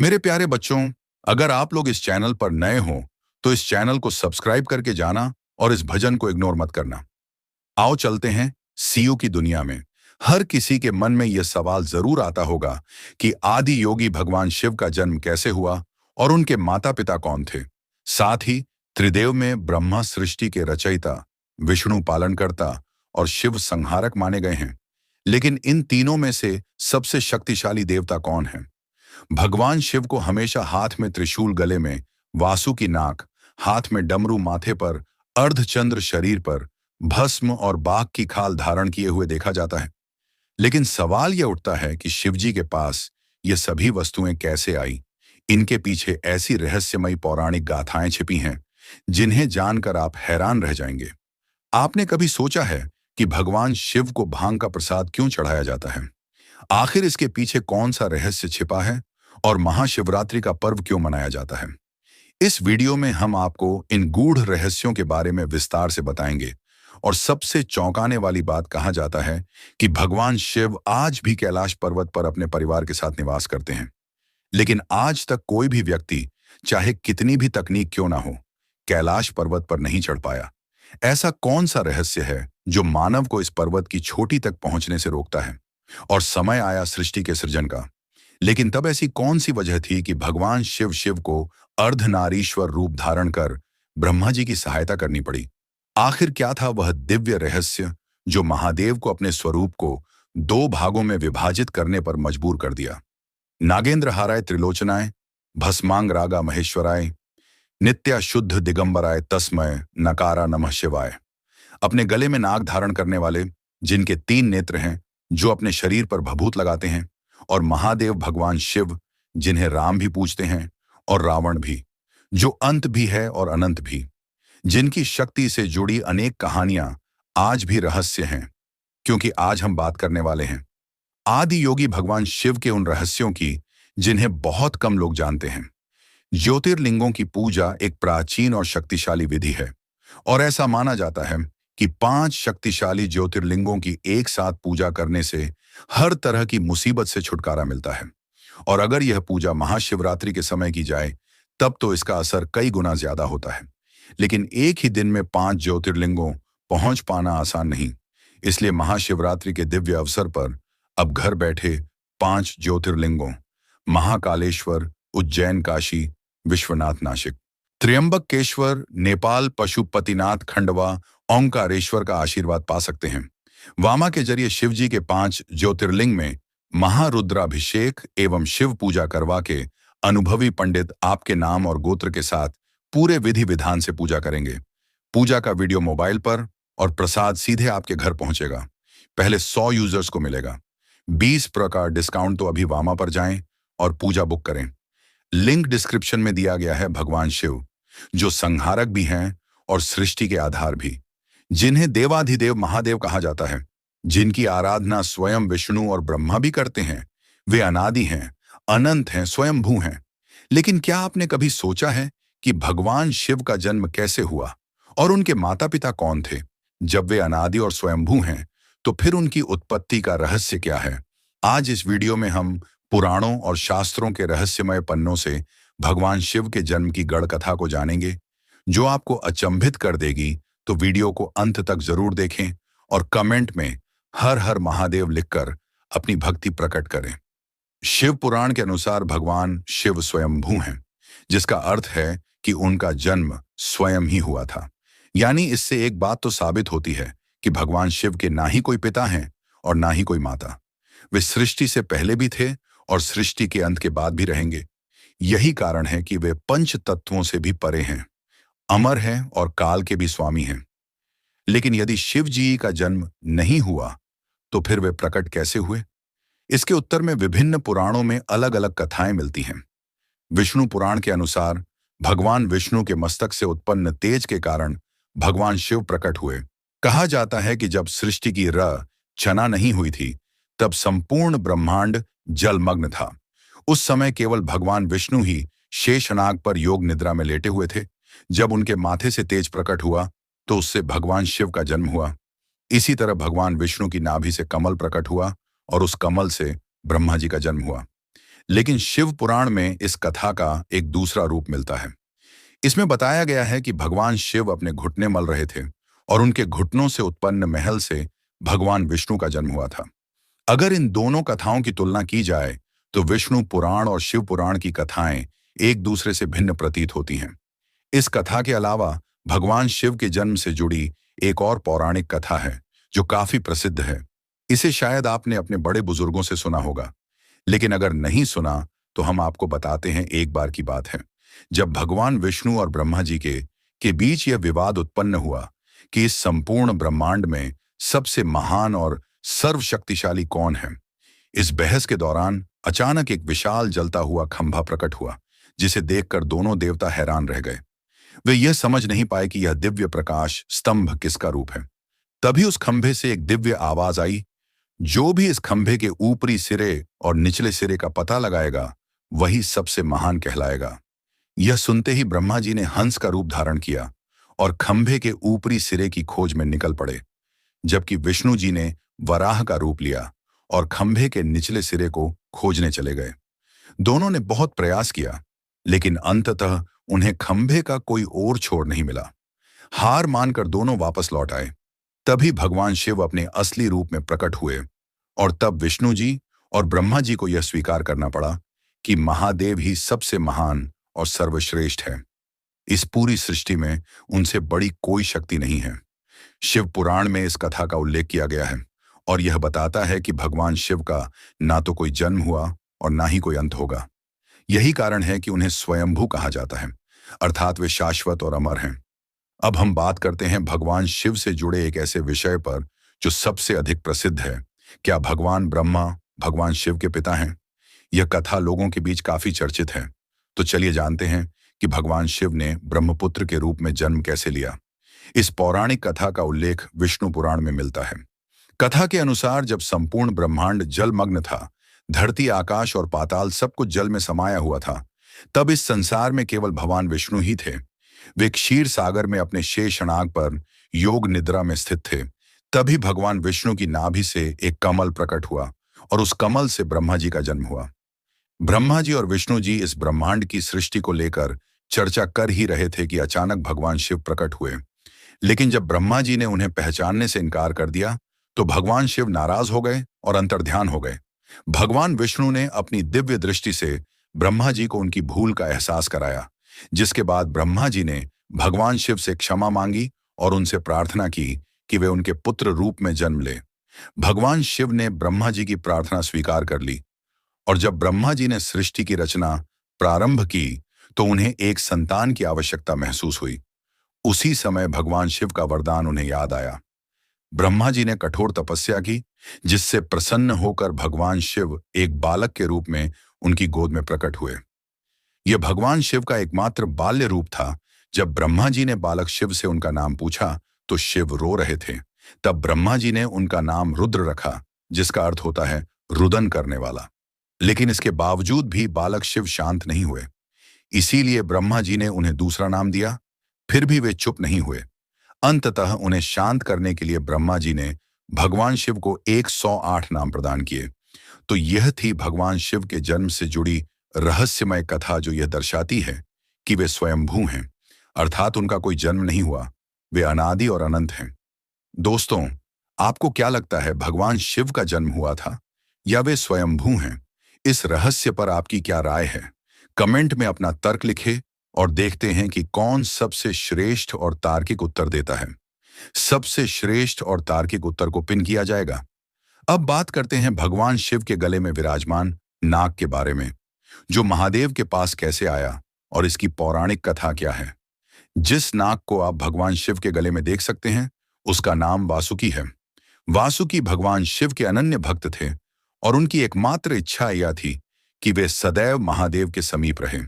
मेरे प्यारे बच्चों, अगर आप लोग इस चैनल पर नए हो तो इस चैनल को सब्सक्राइब करके जाना और इस भजन को इग्नोर मत करना। आओ चलते हैं सीयू की दुनिया में। हर किसी के मन में यह सवाल जरूर आता होगा कि आदि योगी भगवान शिव का जन्म कैसे हुआ और उनके माता पिता कौन थे। साथ ही त्रिदेव में ब्रह्मा सृष्टि के रचयिता, विष्णु पालनकर्ता और शिव संहारक माने गए हैं। लेकिन इन तीनों में से सबसे शक्तिशाली देवता कौन है? भगवान शिव को हमेशा हाथ में त्रिशूल, गले में वासुकी नाक, हाथ में डमरू, माथे पर अर्धचंद्र, शरीर पर भस्म और बाघ की खाल धारण किए हुए देखा जाता है। लेकिन सवाल यह उठता है कि शिवजी के पास ये सभी वस्तुएं कैसे आई? इनके पीछे ऐसी रहस्यमयी पौराणिक गाथाएं छिपी हैं जिन्हें जानकर आप हैरान रह जाएंगे। आपने कभी सोचा है कि भगवान शिव को भांग का प्रसाद क्यों चढ़ाया जाता है? आखिर इसके पीछे कौन सा रहस्य छिपा है और महाशिवरात्रि का पर्व क्यों मनाया जाता है? इस वीडियो में हम आपको इन गूढ़ रहस्यों के बारे में विस्तार से बताएंगे। और सबसे चौंकाने वाली बात, कहा जाता है कि भगवान शिव आज भी कैलाश पर्वत पर अपने परिवार के साथ निवास करते हैं। लेकिन आज तक कोई भी व्यक्ति, चाहे कितनी भी तकनीक क्यों ना हो, कैलाश पर्वत पर नहीं चढ़ पाया। ऐसा कौन सा रहस्य है जो मानव को इस पर्वत की चोटी तक पहुंचने से रोकता है? और समय आया सृष्टि के सृजन का। लेकिन तब ऐसी कौन सी वजह थी कि भगवान शिव को अर्धनारीश्वर रूप धारण कर ब्रह्मा जी की सहायता करनी पड़ी? आखिर क्या था वह दिव्य रहस्य जो महादेव को अपने स्वरूप को दो भागों में विभाजित करने पर मजबूर कर दिया? नागेंद्रहाराय त्रिलोचनाय, भस्मांग रागा महेश्वराय, नित्या शुद्ध दिगंबराय तस्मय नकारा नमः शिवाय। अपने गले में नाग धारण करने वाले, जिनके 3 नेत्र हैं, जो अपने शरीर पर भभूत लगाते हैं, और महादेव भगवान शिव, जिन्हें राम भी पूजते हैं और रावण भी, जो अंत भी है और अनंत भी, जिनकी शक्ति से जुड़ी अनेक कहानियां आज भी रहस्य हैं। क्योंकि आज हम बात करने वाले हैं आदि योगी भगवान शिव के उन रहस्यों की जिन्हें बहुत कम लोग जानते हैं। ज्योतिर्लिंगों की पूजा एक प्राचीन और शक्तिशाली विधि है, और ऐसा माना जाता है कि 5 शक्तिशाली ज्योतिर्लिंगों की एक साथ पूजा करने से हर तरह की मुसीबत से छुटकारा मिलता है। और अगर यह पूजा महाशिवरात्रि के समय की जाए तब तो इसका असर कई गुना ज्यादा होता है। लेकिन एक ही दिन में 5 ज्योतिर्लिंगों पहुंच पाना आसान नहीं। इसलिए महाशिवरात्रि के दिव्य अवसर पर अब घर बैठे 5 ज्योतिर्लिंगों, महाकालेश्वर, उज्जैन, काशी, विश्वनाथ, नासिक, त्र्यंबकेश्वर, नेपाल, पशुपतिनाथ, खंडवा, ओंकारेश्वर का आशीर्वाद पा सकते हैं। वामा के जरिए शिव जी के 5 ज्योतिर्लिंग में महारुद्राभिषेक एवं शिव पूजा करवा के अनुभवी पंडित आपके नाम और गोत्र के साथ पूरे विधि विधान से पूजा करेंगे। पूजा का वीडियो मोबाइल पर और प्रसाद सीधे आपके घर पहुंचेगा। पहले 100 यूजर्स को मिलेगा। 20% का डिस्काउंट तो अभी वामा पर जाएं और पूजा बुक करें। लिंक डिस्क्रिप्शन में दिया गया है। भगवान शिव, जो संहारक भी हैं और सृष्टि के आधार भी, जिन्हें देवाधिदेव महादेव कहा जाता है, जिनकी आराधना स्वयं विष्णु और ब्रह्मा भी करते हैं, वे अनादि हैं, अनंत हैं, स्वयंभू हैं। लेकिन क्या आपने कभी सोचा है कि भगवान शिव का जन्म कैसे हुआ और उनके माता पिता कौन थे? जब वे अनादि और स्वयंभू हैं तो फिर उनकी उत्पत्ति का रहस्य क्या है? आज इस वीडियो में हम पुराणों और शास्त्रों के रहस्यमय पन्नों से भगवान शिव के जन्म की गढ़ कथा को जानेंगे, जो आपको अचंभित कर देगी। तो वीडियो को अंत तक जरूर देखें और कमेंट में हर हर महादेव लिखकर अपनी भक्ति प्रकट करें। शिव पुराण के अनुसार भगवान शिव स्वयंभू हैं, जिसका अर्थ है कि उनका जन्म स्वयं ही हुआ था। यानी इससे एक बात तो साबित होती है कि भगवान शिव के ना ही कोई पिता हैं और ना ही कोई माता। वे सृष्टि से पहले भी थे और सृष्टि के अंत के बाद भी रहेंगे। यही कारण है कि वे पंच तत्वों से भी परे हैं, अमर हैं और काल के भी स्वामी हैं। लेकिन यदि शिव जी का जन्म नहीं हुआ तो फिर वे प्रकट कैसे हुए? इसके उत्तर में विभिन्न पुराणों में अलग अलग कथाएं मिलती हैं। विष्णु पुराण के अनुसार भगवान विष्णु के मस्तक से उत्पन्न तेज के कारण भगवान शिव प्रकट हुए। कहा जाता है कि जब सृष्टि की रचना नहीं हुई थी तब संपूर्ण ब्रह्मांड जलमग्न था। उस समय केवल भगवान विष्णु ही शेषनाग पर योग निद्रा में लेटे हुए थे। जब उनके माथे से तेज प्रकट हुआ तो उससे भगवान शिव का जन्म हुआ। इसी तरह भगवान विष्णु की नाभि से कमल प्रकट हुआ और उस कमल से ब्रह्मा जी का जन्म हुआ। लेकिन शिव पुराण में इस कथा का एक दूसरा रूप मिलता है। इसमें बताया गया है कि भगवान शिव अपने घुटने मल रहे थे और उनके घुटनों से उत्पन्न महल से भगवान विष्णु का जन्म हुआ था। अगर इन दोनों कथाओं की तुलना की जाए तो विष्णु पुराण और शिव पुराण की कथाएं एक दूसरे से भिन्न प्रतीत होती हैं। इस कथा के अलावा भगवान शिव के जन्म से जुड़ी एक और पौराणिक कथा है जो काफी प्रसिद्ध है। इसे शायद आपने अपने बड़े बुजुर्गों से सुना होगा, लेकिन अगर नहीं सुना तो हम आपको बताते हैं। एक बार की बात है जब भगवान विष्णु और ब्रह्मा जी के बीच यह विवाद उत्पन्न हुआ कि इस संपूर्ण ब्रह्मांड में सबसे महान और सर्वशक्तिशाली कौन है। इस बहस के दौरान अचानक एक विशाल जलता हुआ खंभा प्रकट हुआ, जिसे देखकर दोनों देवता हैरान रह गए। वे यह समझ नहीं पाए कि यह दिव्य प्रकाश स्तंभ किसका रूप है। तभी उस खंभे से एक दिव्य आवाज आई, जो भी इस खंभे के ऊपरी सिरे और निचले सिरे का पता लगाएगा वही सबसे महान कहलाएगा। यह सुनते ही ब्रह्मा जी ने हंस का रूप धारण किया और खंभे के ऊपरी सिरे की खोज में निकल पड़े, जबकि विष्णु जी ने वराह का रूप लिया और खंभे के निचले सिरे को खोजने चले गए। दोनों ने बहुत प्रयास किया, लेकिन अंततः उन्हें खंभे का कोई और छोर नहीं मिला। हार मानकर दोनों वापस लौट आए। तभी भगवान शिव अपने असली रूप में प्रकट हुए और तब विष्णु जी और ब्रह्मा जी को यह स्वीकार करना पड़ा कि महादेव ही सबसे महान और सर्वश्रेष्ठ है। इस पूरी सृष्टि में उनसे बड़ी कोई शक्ति नहीं है। शिव पुराण में इस कथा का उल्लेख किया गया है और यह बताता है कि भगवान शिव का ना तो कोई जन्म हुआ और ना ही कोई अंत होगा। यही कारण है कि उन्हें स्वयंभू कहा जाता है, अर्थात वे शाश्वत और अमर हैं। अब हम बात करते हैं भगवान शिव से जुड़े एक ऐसे विषय पर जो सबसे अधिक प्रसिद्ध है। क्या भगवान ब्रह्मा भगवान शिव के पिता हैं? यह कथा लोगों के बीच काफी चर्चित है। तो चलिए जानते हैं कि भगवान शिव ने ब्रह्मपुत्र के रूप में जन्म कैसे लिया। इस पौराणिक कथा का उल्लेख विष्णु पुराण में मिलता है। कथा के अनुसार जब संपूर्ण ब्रह्मांड जलमग्न था, धरती आकाश और पाताल सब कुछ जल में समाया हुआ था, तब इस संसार में केवल भगवान विष्णु ही थे। वे क्षीर सागर में अपने शेषनाग पर योग निद्रा में स्थित थे। तभी भगवान विष्णु की नाभि से एक कमल प्रकट हुआ और उस कमल से ब्रह्मा जी का जन्म हुआ। ब्रह्मा जी और विष्णु जी इस ब्रह्मांड की सृष्टि को लेकर चर्चा कर ही रहे थे कि अचानक भगवान शिव प्रकट हुए। लेकिन जब ब्रह्मा जी ने उन्हें पहचानने से इनकार कर दिया तो भगवान शिव नाराज हो गए और अंतर्ध्यान हो गए। भगवान विष्णु ने अपनी दिव्य दृष्टि से ब्रह्मा जी को उनकी भूल का एहसास कराया, जिसके बाद ब्रह्मा जी ने भगवान शिव से क्षमा मांगी और उनसे प्रार्थना की कि वे उनके पुत्र रूप में जन्म ले। भगवान शिव ने ब्रह्मा जी की प्रार्थना स्वीकार कर ली और जब ब्रह्मा जी ने सृष्टि की रचना प्रारंभ की तो उन्हें एक संतान की आवश्यकता महसूस हुई। उसी समय भगवान शिव का वरदान उन्हें याद आया। ब्रह्मा जी ने कठोर तपस्या की, जिससे प्रसन्न होकर भगवान शिव एक बालक के रूप में उनकी गोद में प्रकट हुए। यह भगवान शिव का एकमात्र बाल्य रूप था। जब ब्रह्मा जी ने बालक शिव से उनका नाम पूछा तो शिव रो रहे थे। तब ब्रह्मा जी ने उनका नाम रुद्र रखा, जिसका अर्थ होता है रुदन करने वाला। लेकिन इसके बावजूद भी बालक शिव शांत नहीं हुए, इसीलिए ब्रह्मा जी ने उन्हें दूसरा नाम दिया। फिर भी वे चुप नहीं हुए। अंततः उन्हें शांत करने के लिए ब्रह्मा जी ने भगवान शिव को 108 नाम प्रदान किए। तो यह थी भगवान शिव के जन्म से जुड़ी रहस्यमय कथा, जो यह दर्शाती है कि वे स्वयंभू हैं, अर्थात उनका कोई जन्म नहीं हुआ, वे अनादि और अनंत हैं। दोस्तों, आपको क्या लगता है, भगवान शिव का जन्म हुआ था या वे स्वयंभू हैं? इस रहस्य पर आपकी क्या राय है? कमेंट में अपना तर्क लिखें और देखते हैं कि कौन सबसे श्रेष्ठ और तार्किक उत्तर देता है। सबसे श्रेष्ठ और तार्किक उत्तर को पिन किया जाएगा। अब बात करते हैं भगवान शिव के गले में विराजमान नाग के बारे में, जो महादेव के पास कैसे आया और इसकी पौराणिक कथा क्या है। जिस नाग को आप भगवान शिव के गले में देख सकते हैं, उसका नाम वासुकी है। वासुकी भगवान शिव के अनन्य भक्त थे और उनकी एकमात्र इच्छा यह थी कि वे सदैव महादेव के समीप रहें।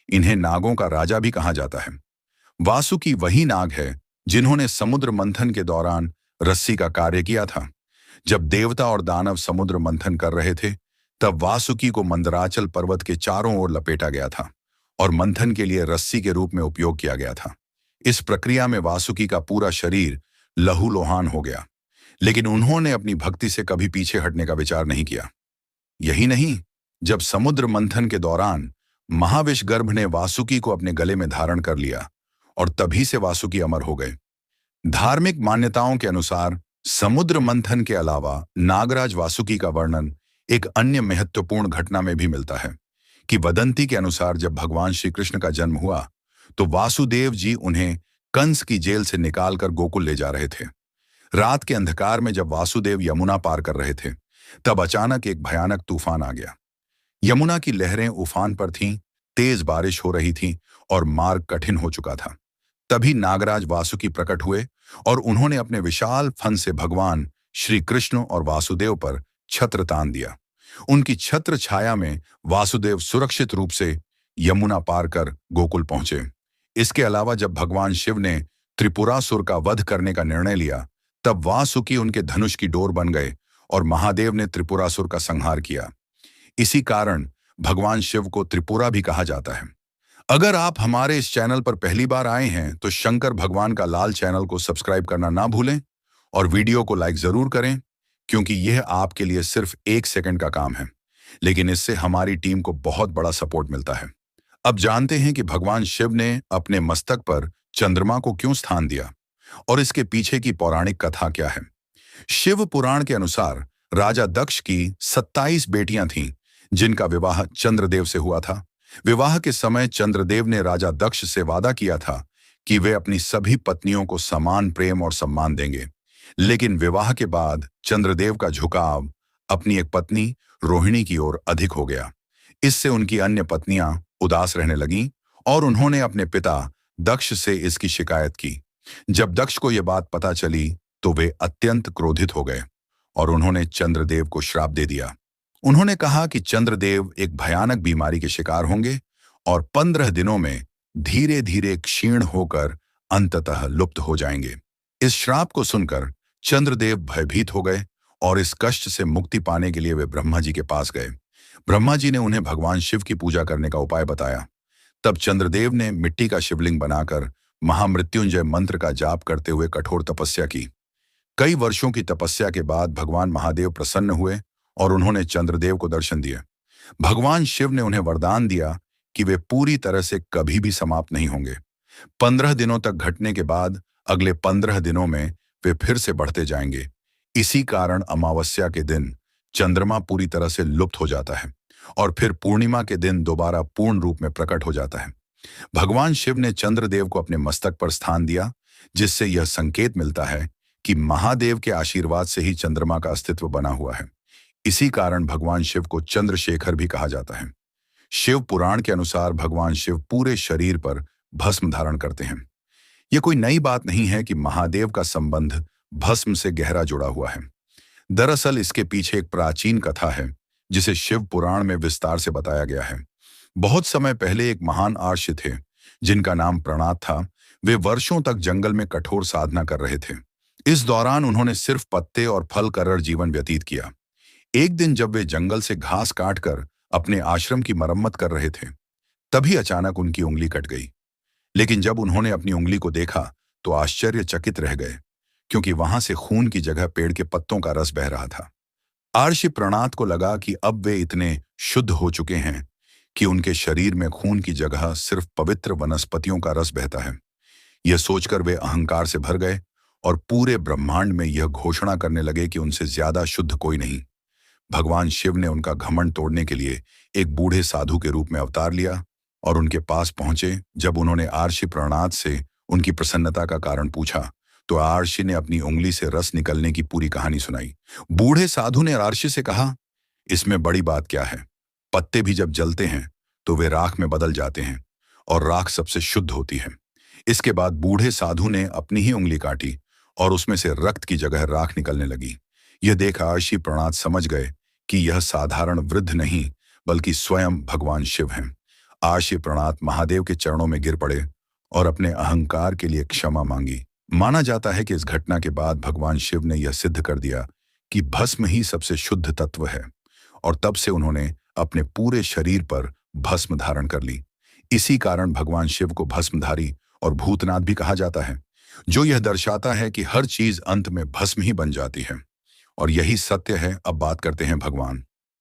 इन्हें नागों का राजा भी कहा जाता है। वासुकी वही नाग है जिन्होंने समुद्र मंथन के दौरान रस्सी का कार्य किया था। जब देवता और दानव समुद्र मंथन कर रहे थे, तब वासुकी को मंदराचल पर्वत के चारों ओर लपेटा गया था और मंथन के लिए रस्सी के रूप में उपयोग किया गया था। इस प्रक्रिया में वासुकी का पूरा शरीर लहूलुहान हो गया, लेकिन उन्होंने अपनी भक्ति से कभी पीछे हटने का विचार नहीं किया। यही नहीं, जब समुद्र मंथन के दौरान महाविष गर्भ ने वासुकी को अपने गले में धारण कर लिया और तभी से वासुकी अमर हो गए। धार्मिक मान्यताओं के अनुसार समुद्र मंथन के अलावा नागराज वासुकी का वर्णन एक अन्य महत्वपूर्ण घटना में भी मिलता है कि वदंती के अनुसार जब भगवान श्री कृष्ण का जन्म हुआ तो वासुदेव जी उन्हें कंस की जेल से निकालकर गोकुल ले जा रहे थे। रात के अंधकार में जब वासुदेव यमुना पार कर रहे थे तब अचानक एक भयानक तूफान आ गया। यमुना की लहरें उफान पर थीं, तेज बारिश हो रही थी और मार्ग कठिन हो चुका था। तभी नागराज वासुकी प्रकट हुए और उन्होंने अपने विशाल फन से भगवान श्री कृष्ण और वासुदेव पर छत्र तान दिया। उनकी छत्र छाया में वासुदेव सुरक्षित रूप से यमुना पार कर गोकुल पहुंचे। इसके अलावा जब भगवान शिव ने त्रिपुरासुर का वध करने का निर्णय लिया तब वासुकी उनके धनुष की डोर बन गए और महादेव ने त्रिपुरासुर का संहार किया। इसी कारण भगवान शिव को त्रिपुरा भी कहा जाता है। अगर आप हमारे इस चैनल पर पहली बार आए हैं तो शंकर भगवान का लाल चैनल को सब्सक्राइब करना ना भूलें और वीडियो को लाइक जरूर करें, क्योंकि यह आपके लिए सिर्फ 1 सेकंड का काम है, लेकिन इससे हमारी टीम को बहुत बड़ा सपोर्ट मिलता है। अब जानते हैं कि भगवान शिव ने अपने मस्तक पर चंद्रमा को क्यों स्थान दिया और इसके पीछे की पौराणिक कथा क्या है। शिव पुराण के अनुसार राजा दक्ष की 27 बेटियां थीं, जिनका विवाह चंद्रदेव से हुआ था। विवाह के समय चंद्रदेव ने राजा दक्ष से वादा किया था कि वे अपनी सभी पत्नियों को समान प्रेम और सम्मान देंगे, लेकिन विवाह के बाद चंद्रदेव का झुकाव अपनी एक पत्नी रोहिणी की ओर अधिक हो गया। इससे उनकी अन्य पत्नियां उदास रहने लगीं और उन्होंने अपने पिता दक्ष से इसकी शिकायत की। जब दक्ष को यह बात पता चली तो वे अत्यंत क्रोधित हो गए और उन्होंने चंद्रदेव को श्राप दे दिया। उन्होंने कहा कि चंद्रदेव एक भयानक बीमारी के शिकार होंगे और 15 दिनों में धीरे धीरे क्षीण होकर अंततः लुप्त हो जाएंगे। इस श्राप को सुनकर चंद्रदेव भयभीत हो गए और इस कष्ट से मुक्ति पाने के लिए वे ब्रह्मा जी के पास गए। ब्रह्मा जी ने उन्हें भगवान शिव की पूजा करने का उपाय बताया। तब चंद्रदेव ने मिट्टी का शिवलिंग बनाकर महामृत्युंजय मंत्र का जाप करते हुए कठोर तपस्या की। कई वर्षों की तपस्या के बाद भगवान महादेव प्रसन्न हुए और उन्होंने चंद्रदेव को दर्शन दिए। भगवान शिव ने उन्हें वरदान दिया कि वे पूरी तरह से कभी भी समाप्त नहीं होंगे। 15 दिनों तक घटने के बाद अगले 15 दिनों में वे फिर से बढ़ते जाएंगे। इसी कारण अमावस्या के दिन चंद्रमा पूरी तरह से लुप्त हो जाता है और फिर पूर्णिमा के दिन दोबारा पूर्ण रूप में प्रकट हो जाता है। भगवान शिव ने चंद्रदेव को अपने मस्तक पर स्थान दिया, जिससे यह संकेत मिलता है कि महादेव के आशीर्वाद से ही चंद्रमा का अस्तित्व बना हुआ है। इसी कारण भगवान शिव को चंद्रशेखर भी कहा जाता है। शिव पुराण के अनुसार भगवान शिव पूरे शरीर पर भस्म धारण करते हैं। यह कोई नई बात नहीं है कि महादेव का संबंध भस्म से गहरा जुड़ा हुआ है। दरअसल इसके पीछे एक प्राचीन कथा है जिसे शिव पुराण में विस्तार से बताया गया है। बहुत समय पहले एक महान आर्षि थे जिनका नाम प्रणात था। वे वर्षों तक जंगल में कठोर साधना कर रहे थे। इस दौरान उन्होंने सिर्फ पत्ते और फल कर जीवन व्यतीत किया। एक दिन जब वे जंगल से घास काटकर अपने आश्रम की मरम्मत कर रहे थे, तभी अचानक उनकी उंगली कट गई। लेकिन जब उन्होंने अपनी उंगली को देखा तो आश्चर्यचकित रह गए, क्योंकि वहां से खून की जगह पेड़ के पत्तों का रस बह रहा था। आर्षि प्रणात को लगा कि अब वे इतने शुद्ध हो चुके हैं कि उनके शरीर में खून की जगह सिर्फ पवित्र वनस्पतियों का रस बहता है। यह सोचकर वे अहंकार से भर गए और पूरे ब्रह्मांड में यह घोषणा करने लगे कि उनसे ज्यादा शुद्ध कोई नहीं। भगवान शिव ने उनका घमंड तोड़ने के लिए एक बूढ़े साधु के रूप में अवतार लिया और उनके पास पहुंचे। जब उन्होंने आर्षि प्रणात से उनकी प्रसन्नता का कारण पूछा तो आर्षि ने अपनी उंगली से रस निकलने की पूरी कहानी सुनाई। बूढ़े साधु ने आर्षि से कहा, इसमें बड़ी बात क्या है? पत्ते भी जब जलते हैं तो वे राख में बदल जाते हैं और राख सबसे शुद्ध होती है। इसके बाद बूढ़े साधु ने अपनी ही उंगली काटी और उसमें से रक्त की जगह राख निकलने लगी। यह देख आर्षि प्रणात समझ गए कि यह साधारण वृद्ध नहीं बल्कि स्वयं भगवान शिव हैं। आर्षि प्रणात महादेव के चरणों में गिर पड़े और अपने अहंकार के लिए क्षमा मांगी। माना जाता है कि इस घटना के बाद भगवान शिव ने यह सिद्ध कर दिया कि भस्म ही सबसे शुद्ध तत्व है और तब से उन्होंने अपने पूरे शरीर पर भस्म धारण कर ली। इसी कारण भगवान शिव को भस्मधारी और भूतनाथ भी कहा जाता है, जो यह दर्शाता है कि हर चीज अंत में भस्म ही बन जाती है। और यही सत्य है। अब बात करते हैं भगवान